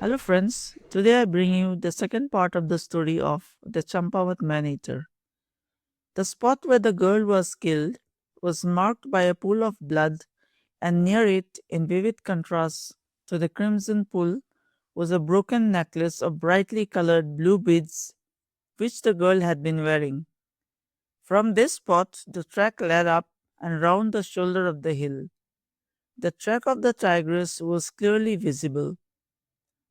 Hello, friends. Today I bring you the second part of the story of the Champawat man-eater. The spot where the girl was killed was marked by a pool of blood, and near it, in vivid contrast to the crimson pool, was a broken necklace of brightly colored blue beads which the girl had been wearing. From this spot, the track led up and round the shoulder of the hill. The track of the tigress was clearly visible.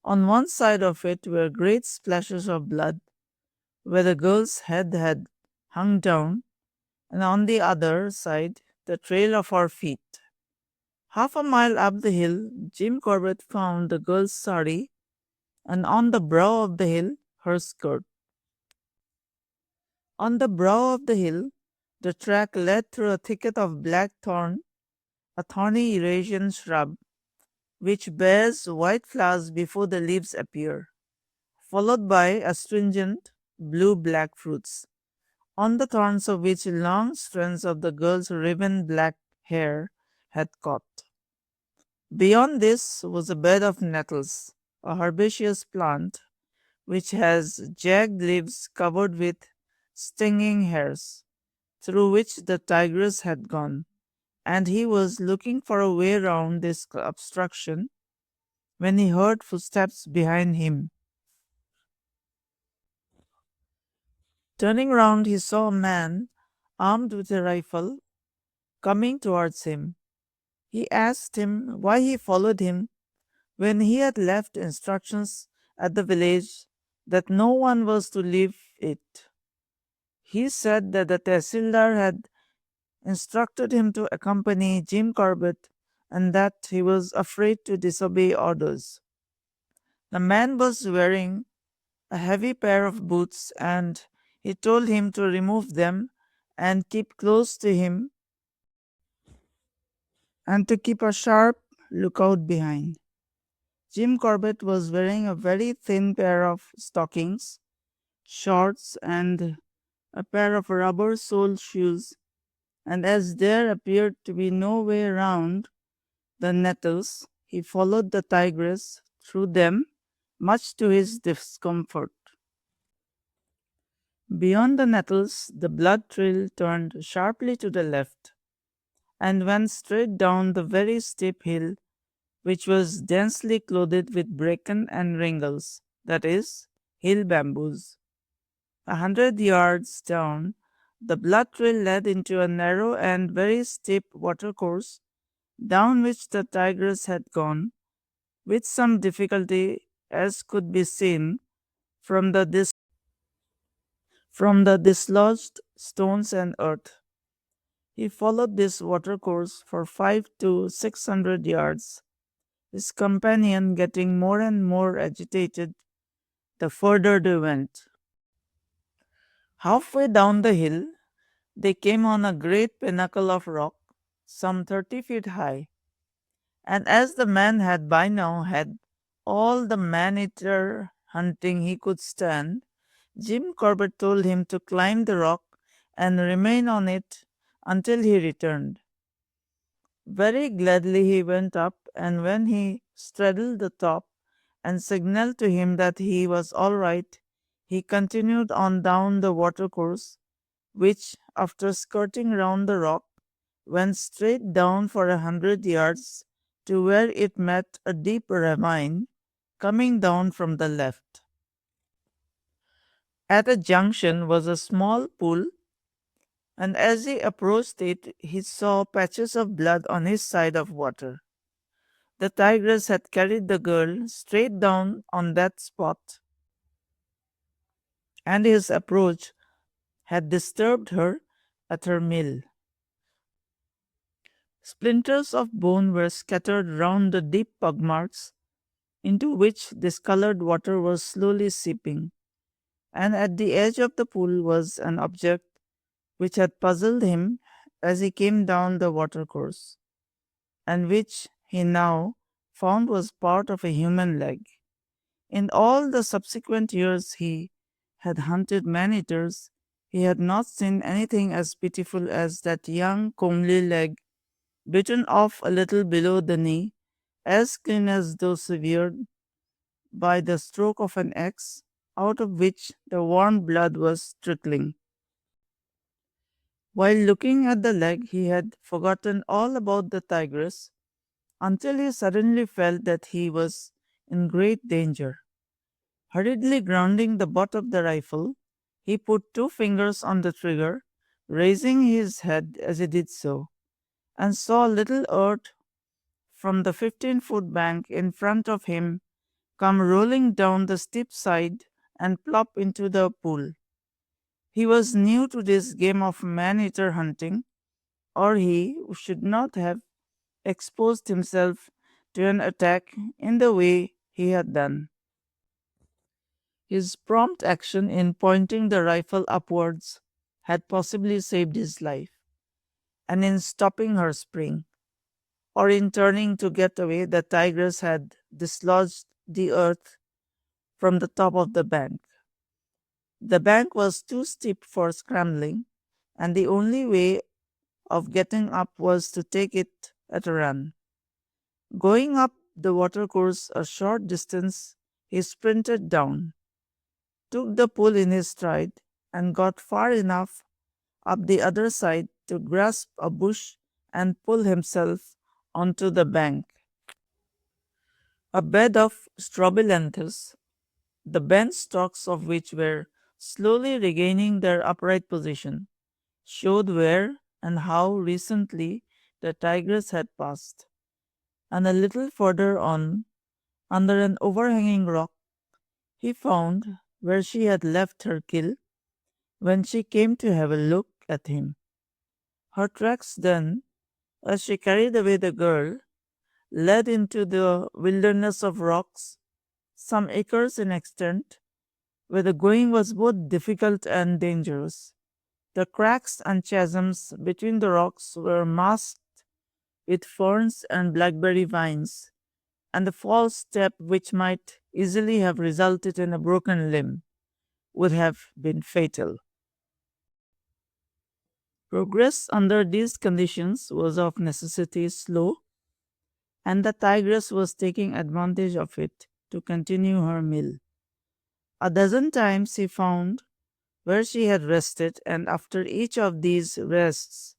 On one side of it were great splashes of blood where the girl's head had hung down, and on the other side, the trail of her feet. Half a mile up the hill, Jim Corbett found the girl's sari, and on the brow of the hill, her skirt. On the brow of the hill, the track led through a thicket of black thorn, a thorny Eurasian shrub, which bears white flowers before the leaves appear, followed by astringent blue-black fruits, on the thorns of which long strands of the girl's raven black hair had caught. Beyond this was a bed of nettles, a herbaceous plant which has jagged leaves covered with stinging hairs, through which the tigress had gone, and he was looking for a way round this obstruction when he heard footsteps behind him. Turning round, he saw a man, armed with a rifle, coming towards him. He asked him why he followed him when he had left instructions at the village that no one was to leave it. He said that the Tehsildar had instructed him to accompany Jim Corbett and that he was afraid to disobey orders. The man was wearing a heavy pair of boots and he told him to remove them and keep close to him and to keep a sharp lookout behind. Jim Corbett was wearing a very thin pair of stockings, shorts, and a pair of rubber soled shoes, and as there appeared to be no way round the nettles, he followed the tigress through them, much to his discomfort. Beyond the nettles, the blood trail turned sharply to the left and went straight down the very steep hill, which was densely clothed with bracken and ringles, that is, hill bamboos. 100 yards down, the blood trail led into a narrow and very steep watercourse, down which the tigress had gone, with some difficulty, as could be seen from the dislodged stones and earth. He followed this watercourse for 500 to 600 yards, his companion getting more and more agitated the further they went. Halfway down the hill, they came on a great pinnacle of rock, some 30 feet high, and as the man had by now had all the man eater hunting he could stand, Jim Corbett told him to climb the rock and remain on it until he returned. Very gladly he went up, and when he straddled the top and signaled to him that he was all right, he continued on down the watercourse, which, after skirting round the rock, went straight down for 100 yards to where it met a deep ravine coming down from the left. At a junction was a small pool, and as he approached it, he saw patches of blood on his side of water. The tigress had carried the girl straight down on that spot, and his approach had disturbed her at her meal. Splinters of bone were scattered round the deep pug marks into which discolored water was slowly seeping, and at the edge of the pool was an object which had puzzled him as he came down the watercourse, and which he now found was part of a human leg. In all the subsequent years he had hunted man eaters, he had not seen anything as pitiful as that young comely leg, bitten off a little below the knee, as clean as though severed, by the stroke of an axe, out of which the warm blood was trickling. While looking at the leg, he had forgotten all about the tigress until he suddenly felt that he was in great danger. Hurriedly grounding the butt of the rifle, he put two fingers on the trigger, raising his head as he did so, and saw little earth from the 15-foot bank in front of him come rolling down the steep side and plop into the pool. He was new to this game of man eater hunting, or he should not have exposed himself to an attack in the way he had done. His prompt action in pointing the rifle upwards had possibly saved his life, and in stopping her spring, or in turning to get away, the tigress had dislodged the earth from the top of the bank. The bank was too steep for scrambling, and the only way of getting up was to take it at a run. Going up the watercourse a short distance, he sprinted down, took the pool in his stride, and got far enough up the other side to grasp a bush and pull himself onto the bank. A bed of strobilanthes, the bent stalks of which were slowly regaining their upright position, showed where and how recently the tigress had passed. And a little further on, under an overhanging rock, he found where she had left her kill when she came to have a look at him. Her tracks then, as she carried away the girl, led into the wilderness of rocks, some acres in extent, where the going was both difficult and dangerous. The cracks and chasms between the rocks were masked with ferns and blackberry vines, and the false step, which might easily have resulted in a broken limb, would have been fatal. Progress under these conditions was of necessity slow, and the tigress was taking advantage of it to continue her meal. A dozen times he found where she had rested, and after each of these rests,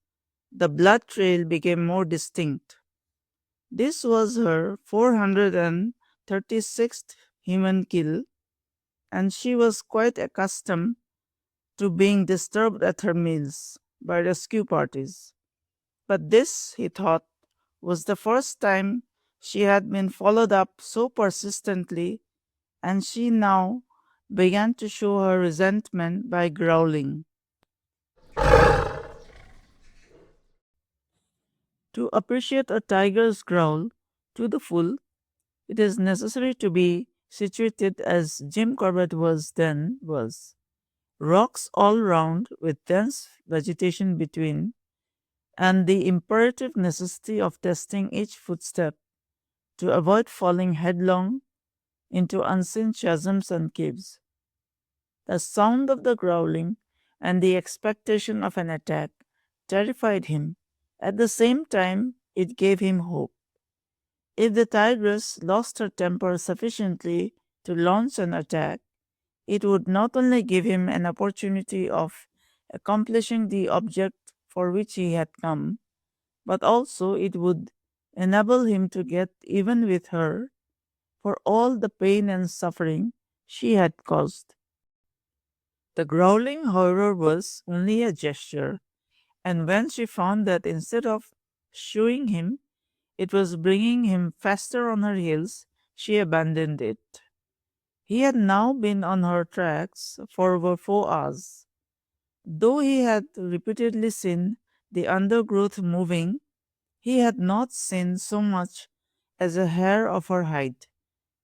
the blood trail became more distinct. This was her 436th human kill, and she was quite accustomed to being disturbed at her meals by rescue parties. But this, he thought, was the first time she had been followed up so persistently, and she now began to show her resentment by growling. To appreciate a tiger's growl to the full, it is necessary to be situated as Jim Corbett was. Rocks all round with dense vegetation between, and the imperative necessity of testing each footstep to avoid falling headlong into unseen chasms and caves. The sound of the growling and the expectation of an attack terrified him. At the same time, it gave him hope. If the tigress lost her temper sufficiently to launch an attack, it would not only give him an opportunity of accomplishing the object for which he had come, but also it would enable him to get even with her for all the pain and suffering she had caused. The growling, however, was only a gesture, and when she found that instead of shooing him, it was bringing him faster on her heels, she abandoned it. He had now been on her tracks for over 4 hours. Though he had repeatedly seen the undergrowth moving, he had not seen so much as a hair of her hide,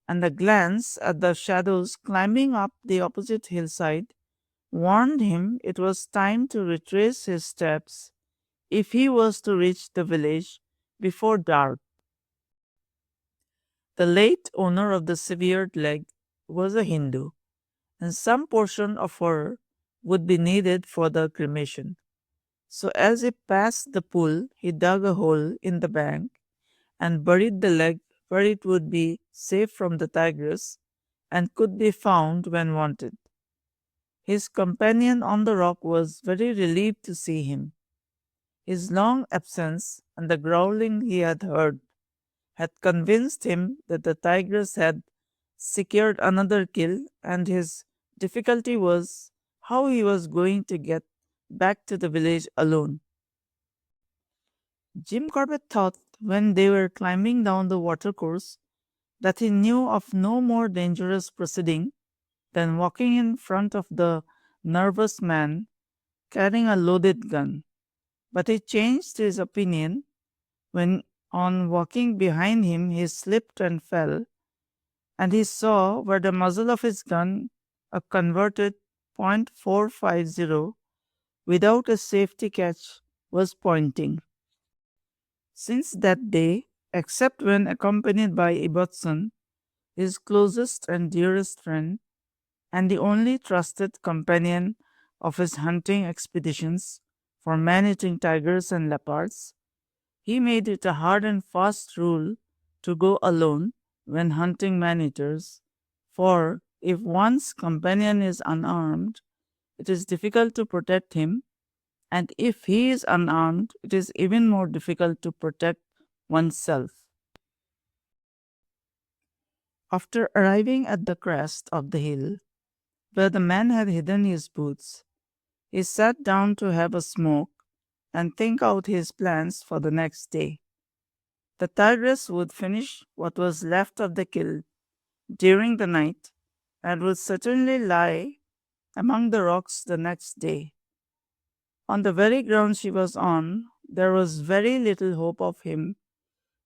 and a glance at the shadows climbing up the opposite hillside warned him it was time to retrace his steps if he was to reach the village before dark. The late owner of the severed leg was a Hindu, and some portion of her would be needed for the cremation. So as he passed the pool, he dug a hole in the bank and buried the leg where it would be safe from the tigress, and could be found when wanted. His companion on the rock was very relieved to see him. His long absence and the growling he had heard had convinced him that the tigress had secured another kill, and his difficulty was how he was going to get back to the village alone. Jim Corbett thought when they were climbing down the watercourse that he knew of no more dangerous proceeding than walking in front of the nervous man carrying a loaded gun. But he changed his opinion when, on walking behind him, he slipped and fell, and he saw where the muzzle of his gun, a converted .450 without a safety catch, was pointing. Since that day, except when accompanied by Ibbotson, his closest and dearest friend, and the only trusted companion of his hunting expeditions for man-eating tigers and leopards, he made it a hard and fast rule to go alone when hunting man-eaters, for if one's companion is unarmed, it is difficult to protect him, and if he is unarmed, it is even more difficult to protect oneself. After arriving at the crest of the hill, where the man had hidden his boots, he sat down to have a smoke and think out his plans for the next day. The tigress would finish what was left of the kill during the night and would certainly lie among the rocks the next day. On the very ground she was on, there was very little hope of him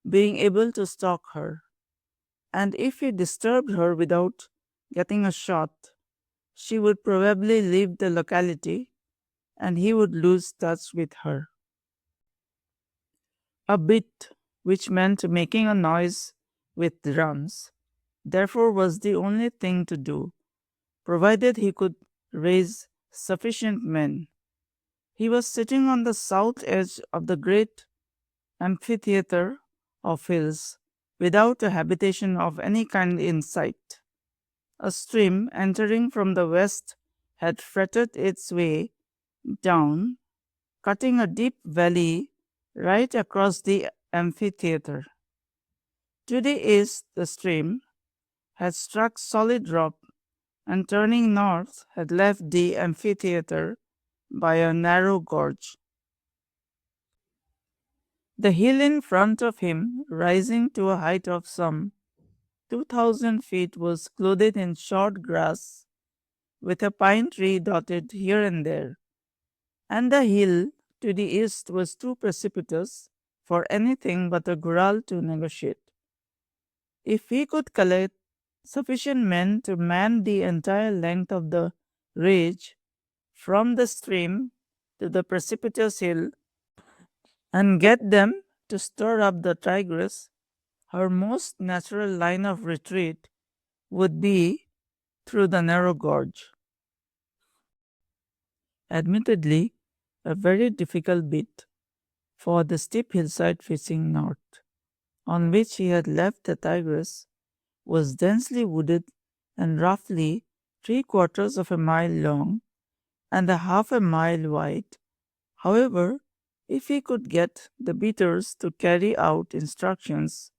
being able to stalk her, and if he disturbed her without getting a shot, she would probably leave the locality and he would lose touch with her. A bit, which meant making a noise with drums, therefore was the only thing to do, provided he could raise sufficient men. He was sitting on the south edge of the great amphitheater of hills, without a habitation of any kind in sight. A stream entering from the west had fretted its way down, cutting a deep valley right across the amphitheater. To the east, the stream had struck solid rock and turning north had left the amphitheater by a narrow gorge. The hill in front of him, rising to a height of some 2,000 feet, was clothed in short grass with a pine tree dotted here and there, and the hill to the east was too precipitous for anything but a gural to negotiate. If he could collect sufficient men to man the entire length of the ridge from the stream to the precipitous hill and get them to stir up the tigress, her most natural line of retreat would be through the narrow gorge. Admittedly, a very difficult bit, for the steep hillside facing north, on which he had left the tigress, was densely wooded and roughly 3/4 of a mile long and a half a mile wide. However, if he could get the beaters to carry out instructions,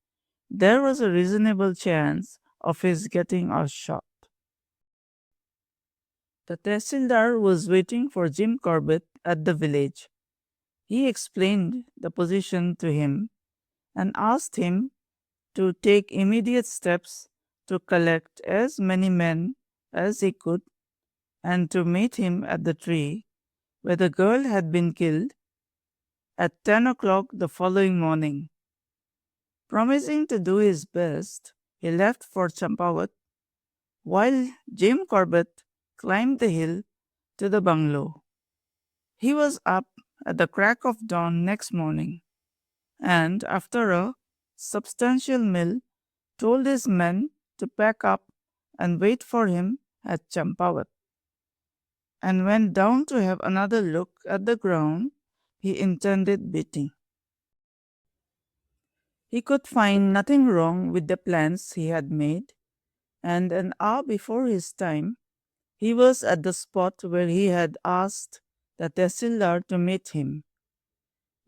there was a reasonable chance of his getting a shot. The Tehsildar was waiting for Jim Corbett at the village. He explained the position to him and asked him to take immediate steps to collect as many men as he could and to meet him at the tree where the girl had been killed at 10 o'clock the following morning. Promising to do his best, he left for Champawat while Jim Corbett climbed the hill to the bungalow. He was up at the crack of dawn next morning, and after a substantial meal, told his men to pack up and wait for him at Champawat, and went down to have another look at the ground he intended beating. He could find nothing wrong with the plans he had made, and an hour before his time, he was at the spot where he had asked the Tehsildar to meet him.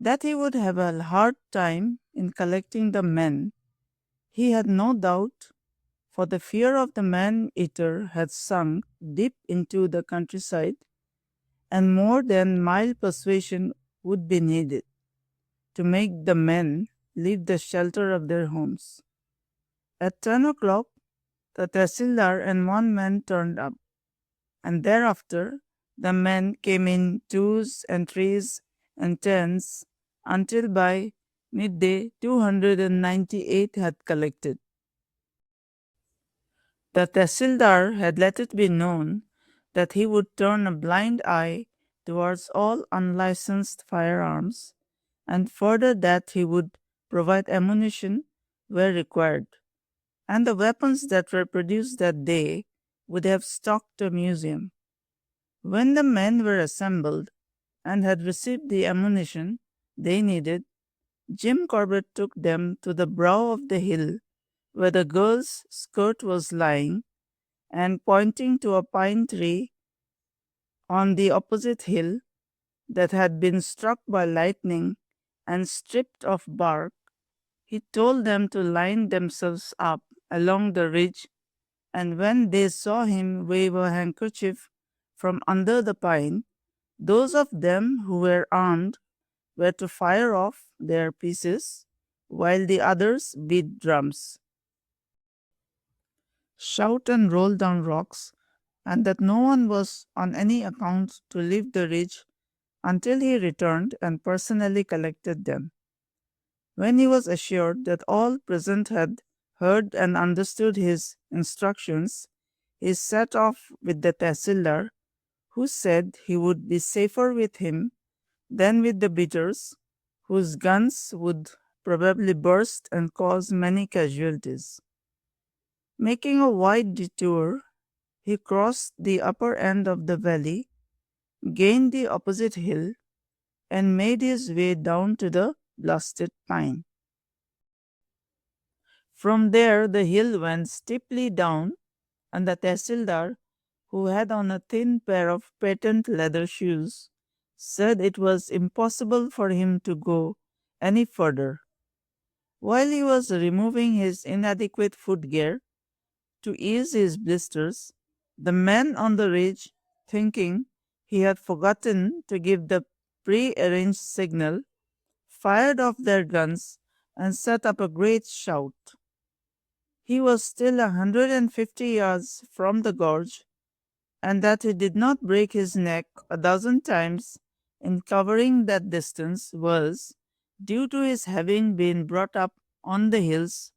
That he would have a hard time in collecting the men, he had no doubt, for the fear of the man eater had sunk deep into the countryside, and more than mild persuasion would be needed to make the men leave the shelter of their homes. At 10 o'clock, the Tehsildar and one man turned up, and thereafter the men came in twos and threes and tens until by midday 298 had collected. The Tehsildar had let it be known that he would turn a blind eye towards all unlicensed firearms, and further that he would provide ammunition where required, and the weapons that were produced that day would have stocked a museum. When the men were assembled and had received the ammunition they needed, Jim Corbett took them to the brow of the hill where the girl's skirt was lying, and pointing to a pine tree on the opposite hill that had been struck by lightning and stripped of bark, he told them to line themselves up along the ridge, and when they saw him wave a handkerchief from under the pine, those of them who were armed were to fire off their pieces, while the others beat drums, shout, and roll down rocks, and that no one was on any account to leave the ridge until he returned and personally collected them. When he was assured that all present had heard and understood his instructions, he set off with the Tehsildar, who said he would be safer with him than with the beaters, whose guns would probably burst and cause many casualties. Making a wide detour, he crossed the upper end of the valley, gained the opposite hill, and made his way down to the blasted pine. From there, the hill went steeply down, and the Tehsildar, who had on a thin pair of patent leather shoes, said it was impossible for him to go any further. While he was removing his inadequate footgear to ease his blisters, the men on the ridge, thinking he had forgotten to give the pre-arranged signal, fired off their guns and set up a great shout. He was still 150 yards from the gorge, and that he did not break his neck a dozen times in covering that distance was due to his having been brought up on the hills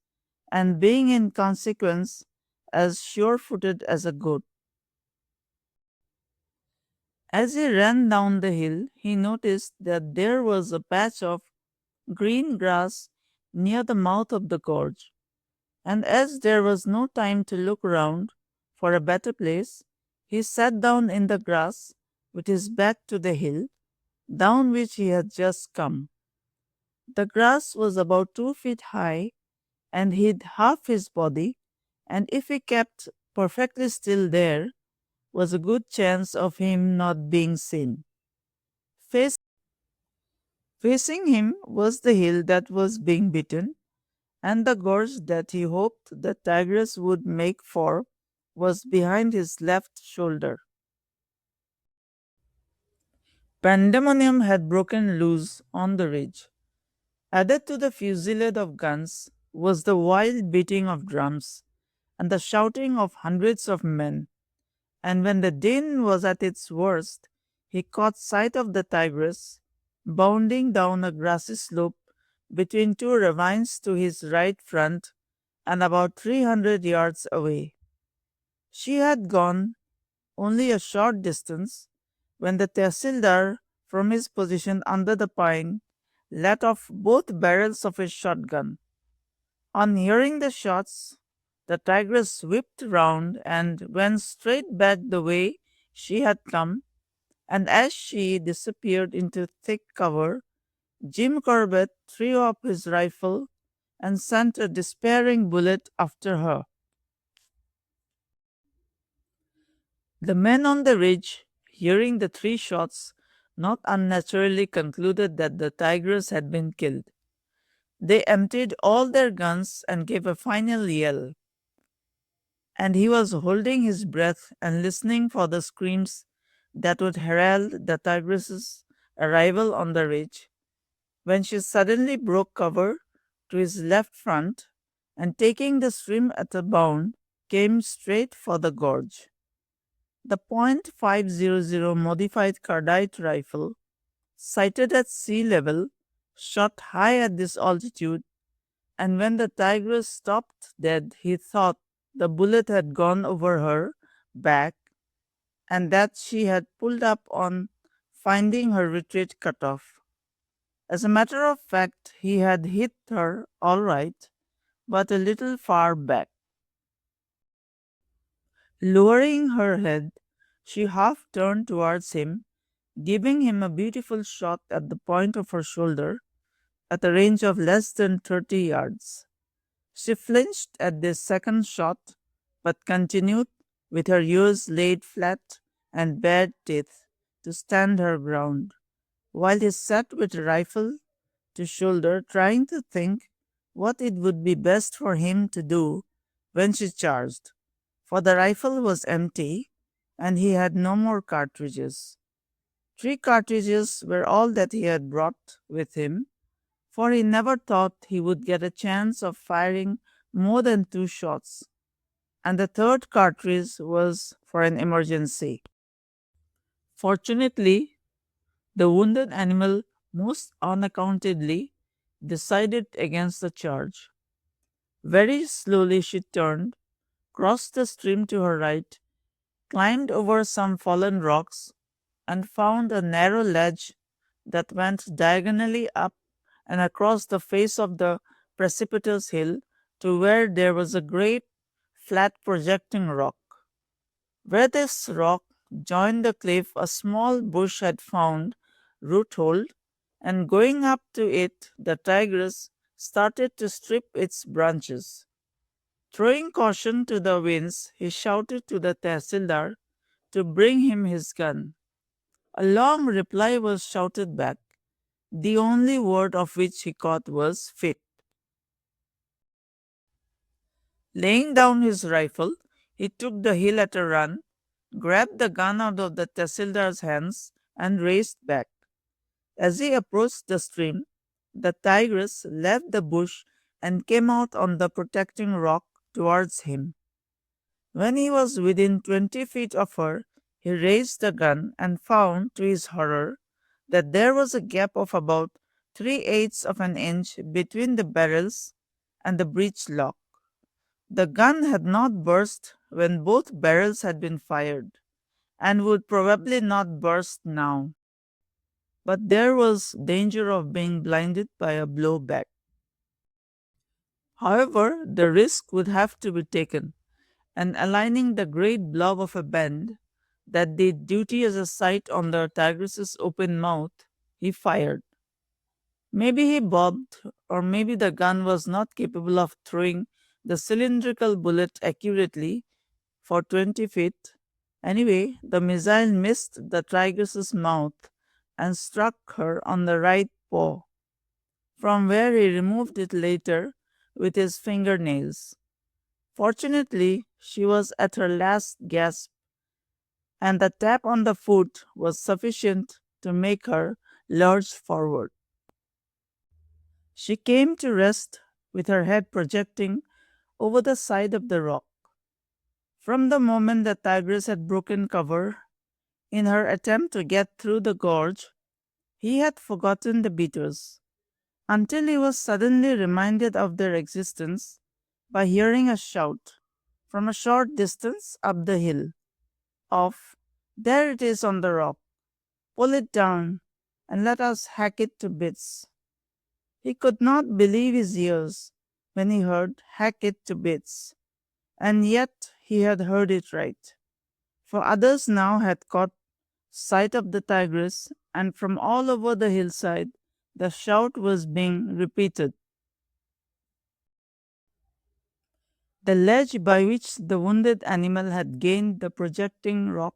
and being in consequence as sure footed as a goat. As he ran down the hill, he noticed that there was a patch of green grass near the mouth of the gorge, and as there was no time to look round for a better place, he sat down in the grass with his back to the hill, down which he had just come. The grass was about 2 feet high and hid half his body, and if he kept perfectly still there, was a good chance of him not being seen. Face- Facing him was the hill that was being beaten, and the gorge that he hoped the tigress would make for was behind his left shoulder. Pandemonium had broken loose on the ridge. Added to the fusillade of guns was the wild beating of drums and the shouting of hundreds of men, and when the din was at its worst, he caught sight of the tigress bounding down a grassy slope between two ravines to his right front and about 300 yards away. She had gone only a short distance when the Tehsildar, from his position under the pine, let off both barrels of his shotgun. On hearing the shots, the tigress whipped round and went straight back the way she had come, and as she disappeared into thick cover, Jim Corbett threw up his rifle and sent a despairing bullet after her. The men on the ridge, hearing the three shots, not unnaturally concluded that the tigress had been killed. They emptied all their guns and gave a final yell, and he was holding his breath and listening for the screams that would herald the tigress's arrival on the ridge, when she suddenly broke cover to his left front and, taking the stream at a bound, came straight for the gorge. The .500 modified carbide rifle, sighted at sea level, shot high at this altitude, and when the tigress stopped dead, he thought the bullet had gone over her back and that she had pulled up on finding her retreat cut off. As a matter of fact, he had hit her all right, but a little far back. Lowering her head, she half turned towards him, giving him a beautiful shot at the point of her shoulder at a range of less than 30 yards. She flinched at this second shot, but continued, with her ears laid flat and bared teeth, to stand her ground, while he sat with rifle to shoulder, trying to think what it would be best for him to do when she charged, for the rifle was empty and he had no more cartridges. 3 cartridges were all that he had brought with him, for he never thought he would get a chance of firing more than 2 shots, and the third cartridge was for an emergency. Fortunately, the wounded animal most unaccountably decided against the charge. Very slowly she turned, crossed the stream to her right, climbed over some fallen rocks, and found a narrow ledge that went diagonally up and across the face of the precipitous hill to where there was a great flat projecting rock. Where this rock joined the cliff, a small bush had found roothold, and going up to it, the tigress started to strip its branches. Throwing caution to the winds, he shouted to the Tehsildar to bring him his gun. A long reply was shouted back, the only word of which he caught was fit. Laying down his rifle, he took the hill at a run, grabbed the gun out of the Tehsildar's hands, and raced back. As he approached the stream, the tigress left the bush and came out on the protecting rock towards him. When he was within 20 feet of her, he raised the gun and found, to his horror, that there was a gap of about 3/8 of an inch between the barrels and the breech lock. The gun had not burst when both barrels had been fired, and would probably not burst now. But there was danger of being blinded by a blow back. However, the risk would have to be taken, and aligning the great blob of a bend that did duty as a sight on the tigress's open mouth, he fired. Maybe he bobbed, or maybe the gun was not capable of throwing the cylindrical bullet accurately for 20 feet. Anyway, the missile missed the tigress's mouth and struck her on the right paw, from where he removed it later with his fingernails. Fortunately, she was at her last gasp, and the tap on the foot was sufficient to make her lurch forward. She came to rest with her head projecting over the side of the rock. From the moment the tigress had broken cover in her attempt to get through the gorge, he had forgotten the beaters, until he was suddenly reminded of their existence by hearing a shout from a short distance up the hill of, "There it is on the rock. Pull it down and let us hack it to bits." He could not believe his ears when he heard "hack it to bits," and yet he had heard it right, for others now had caught sight of the tigress, and from all over the hillside the shout was being repeated. The ledge by which the wounded animal had gained the projecting rock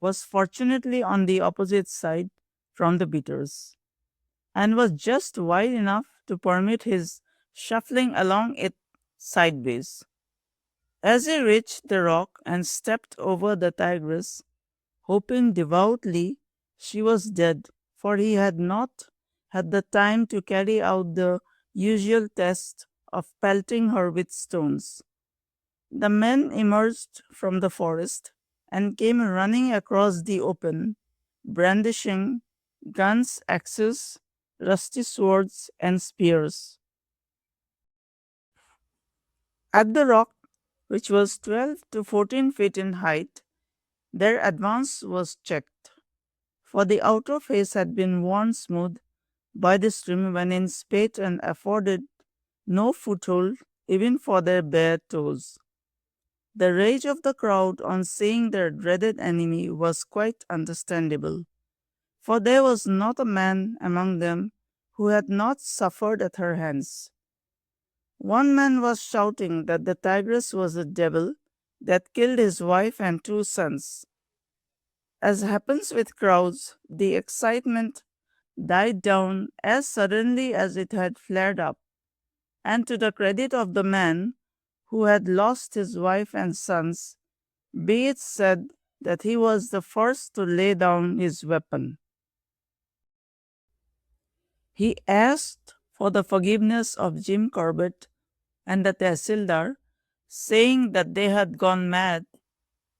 was fortunately on the opposite side from the beaters, and was just wide enough to permit his shuffling along it sideways. As he reached the rock and stepped over the tigress, hoping devoutly she was dead, for he had not had the time to carry out the usual test of pelting her with stones. The men emerged from the forest and came running across the open, brandishing guns, axes, rusty swords, and spears. At the rock, which was 12 to 14 feet in height, their advance was checked, for the outer face had been worn smooth by the stream when in spate and afforded no foothold even for their bare toes. The rage of the crowd on seeing their dreaded enemy was quite understandable, for there was not a man among them who had not suffered at her hands. One man was shouting that the tigress was a devil that killed his wife and two sons. As happens with crowds, the excitement died down as suddenly as it had flared up, and to the credit of the man who had lost his wife and sons, be it said that he was the first to lay down his weapon. He asked for the forgiveness of Jim Corbett and the Tehsildar, saying that they had gone mad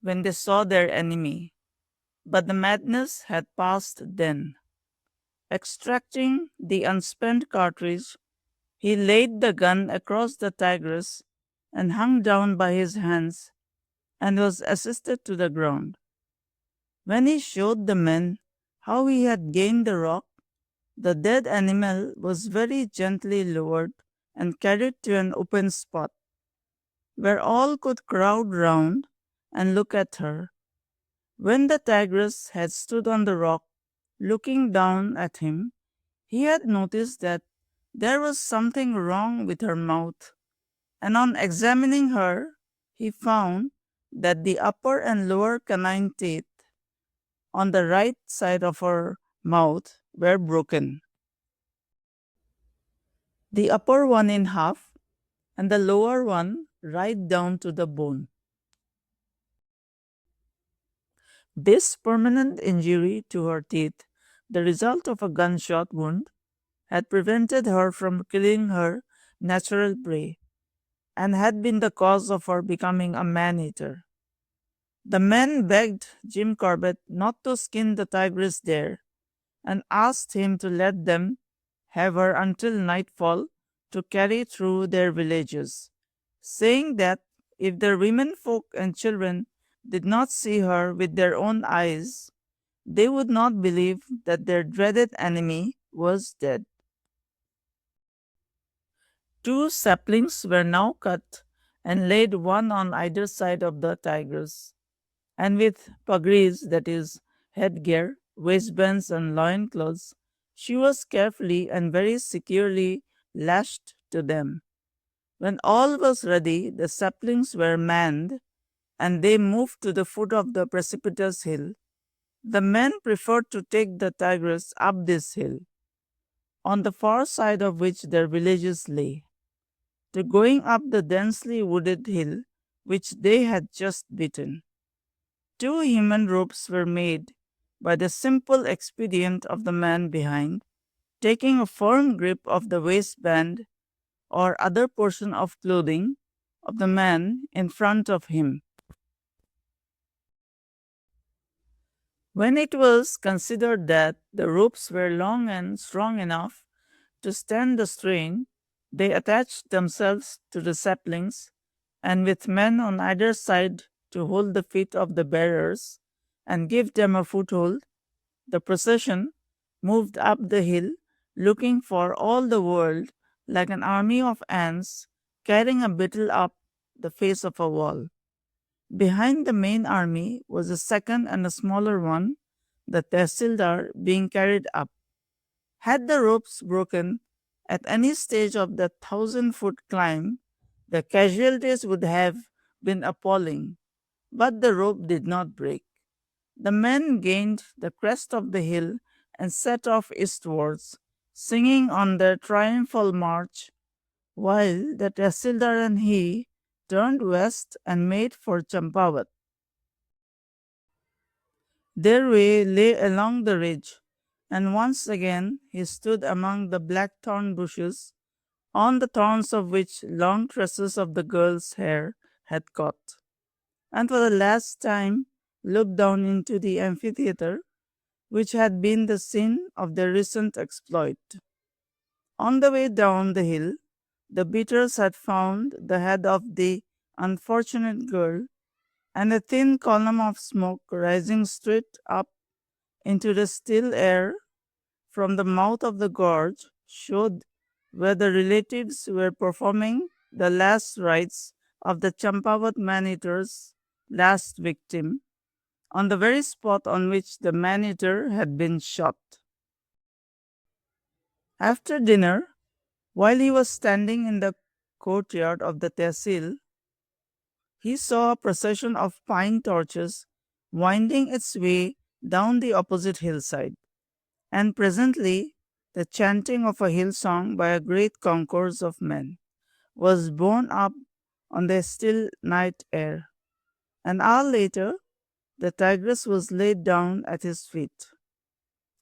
when they saw their enemy, but the madness had passed then. Extracting the unspent cartridge, he laid the gun across the tigress and hung down by his hands and was assisted to the ground. When he showed the men how he had gained the rock, the dead animal was very gently lowered and carried to an open spot where all could crowd round and look at her. When the tigress had stood on the rock looking down at him, he had noticed that there was something wrong with her mouth, and on examining her, he found that the upper and lower canine teeth on the right side of her mouth were broken, the upper one in half, and the lower one right down to the bone. This permanent injury to her teeth, the result of a gunshot wound, had prevented her from killing her natural prey and had been the cause of her becoming a man eater. The men begged Jim Corbett not to skin the tigress there and asked him to let them have her until nightfall to carry through their villages, saying that if their women folk and children did not see her with their own eyes, they would not believe that their dreaded enemy was dead. Two saplings were now cut and laid one on either side of the tigress, and with pagris, that is, headgear, waistbands, and loincloths, she was carefully and very securely lashed to them. When all was ready, the saplings were manned, and they moved to the foot of the precipitous hill. The men preferred to take the tigress up this hill, on the far side of which their villages lay, to going up the densely wooded hill which they had just beaten. Two human ropes were made by the simple expedient of the man behind, taking a firm grip of the waistband or other portion of clothing of the man in front of him. When it was considered that the ropes were long and strong enough to stand the strain, they attached themselves to the saplings, and with men on either side to hold the feet of the bearers and give them a foothold, the procession moved up the hill, looking for all the world like an army of ants carrying a beetle up the face of a wall. Behind the main army was a second and a smaller one, the Tehsildar being carried up. Had the ropes broken at any stage of the 1,000-foot climb, The casualties would have been appalling, but the rope did not break. The men gained the crest of the hill and set off eastwards, singing on their triumphal march, while the Tehsildar and he turned west and made for Champawat. Their way lay along the ridge, and once again he stood among the blackthorn bushes, on the thorns of which long tresses of the girl's hair had caught, and for the last time looked down into the amphitheatre which had been the scene of their recent exploit. On the way down the hill, the beaters had found the head of the unfortunate girl, and a thin column of smoke rising straight up into the still air from the mouth of the gorge showed where the relatives were performing the last rites of the Champawat man-eater's last victim, on the very spot on which the man-eater had been shot. After dinner, while he was standing in the courtyard of the tehsil, he saw a procession of pine torches winding its way down the opposite hillside, and presently the chanting of a hill song by a great concourse of men was borne up on the still night air. An hour later, the tigress was laid down at his feet.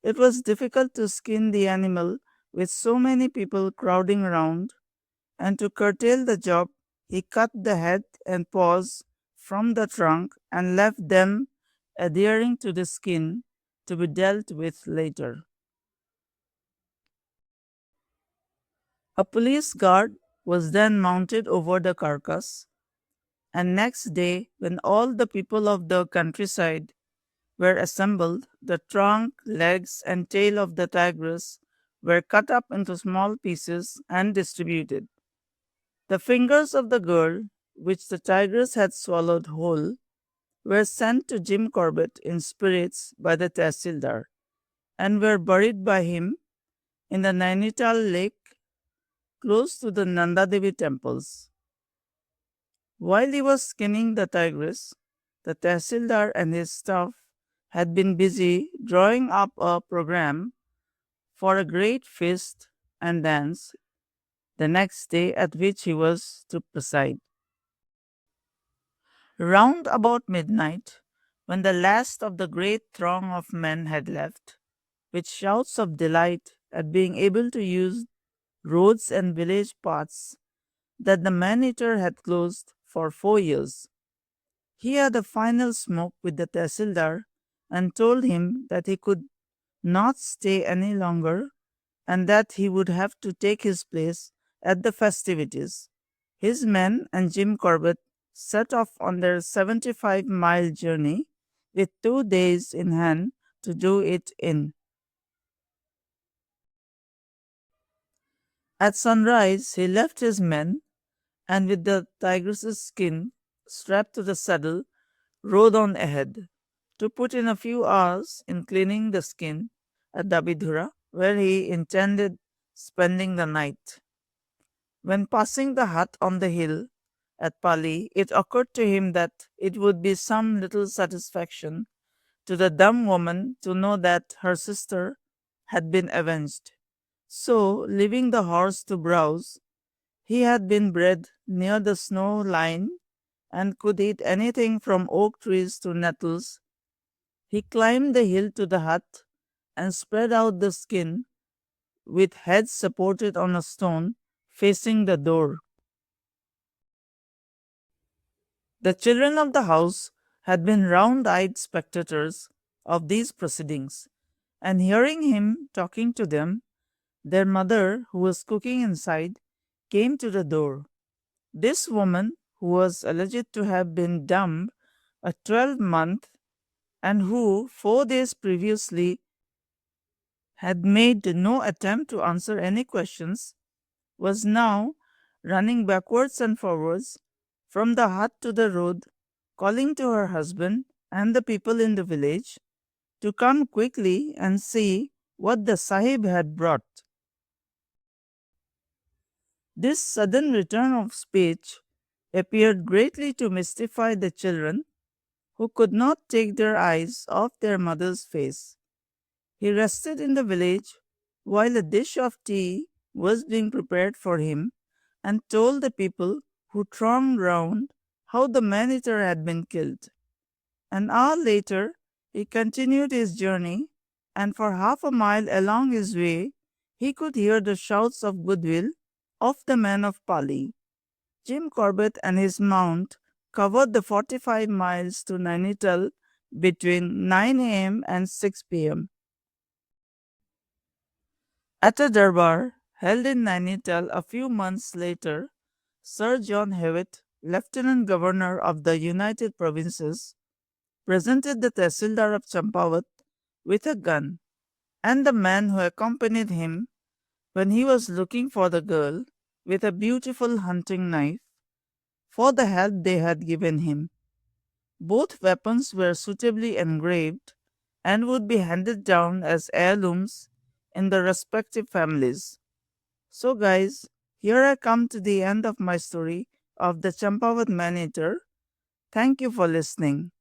It was difficult to skin the animal with so many people crowding around, and to curtail the job, he cut the head and paws from the trunk and left them adhering to the skin to be dealt with later. A police guard was then mounted over the carcass, and next day, when all the people of the countryside were assembled, the trunk, legs, and tail of the tigress were cut up into small pieces and distributed. The fingers of the girl, which the tigress had swallowed whole, were sent to Jim Corbett in spirits by the Tehsildar, and were buried by him in the Nainital lake close to the Nanda Devi temples. While he was skinning the tigress, the Tehsildar and his staff had been busy drawing up a program for a great feast and dance the next day at which he was to preside. Round about midnight, when the last of the great throng of men had left, with shouts of delight at being able to use roads and village paths that the man-eater had closed for 4 years, he had a final smoke with the Tehsildar and told him that he could not stay any longer and that he would have to take his place at the festivities. His men and Jim Corbett set off on their 75-mile journey with 2 days in hand to do it in. At sunrise, he left his men and, with the tigress's skin strapped to the saddle, rode on ahead to put in a few hours in cleaning the skin at Dabidhura, where he intended spending the night. When passing the hut on the hill at Pali, it occurred to him that it would be some little satisfaction to the dumb woman to know that her sister had been avenged. So, leaving the horse to browse, he had been bred near the snow line and could eat anything from oak trees to nettles. He climbed the hill to the hut and spread out the skin with head supported on a stone facing the door. The children of the house had been round eyed spectators of these proceedings, and hearing him talking to them, their mother, who was cooking inside, came to the door. This woman, who was alleged to have been dumb a 12-month and who 4 days previously had made no attempt to answer any questions, was now running backwards and forwards from the hut to the road, calling to her husband and the people in the village to come quickly and see what the Sahib had brought. This sudden return of speech appeared greatly to mystify the children, who could not take their eyes off their mother's face. He rested in the village while a dish of tea was being prepared for him and told the people who thronged round how the man eater had been killed. An hour later, he continued his journey, and for half a mile along his way, he could hear the shouts of goodwill of the men of Pali. Jim Corbett and his mount covered the 45 miles to Nainital between 9 a.m. and 6 p.m. At a Durbar held in Nainital a few months later, Sir John Hewitt, Lieutenant Governor of the United Provinces, presented the Tehsildar of Champawat with a gun, and the man who accompanied him when he was looking for the girl with a beautiful hunting knife for the help they had given him. Both weapons were suitably engraved and would be handed down as heirlooms in the respective families. So, guys, here I come to the end of my story of the Champawat man eater. Thank you for listening.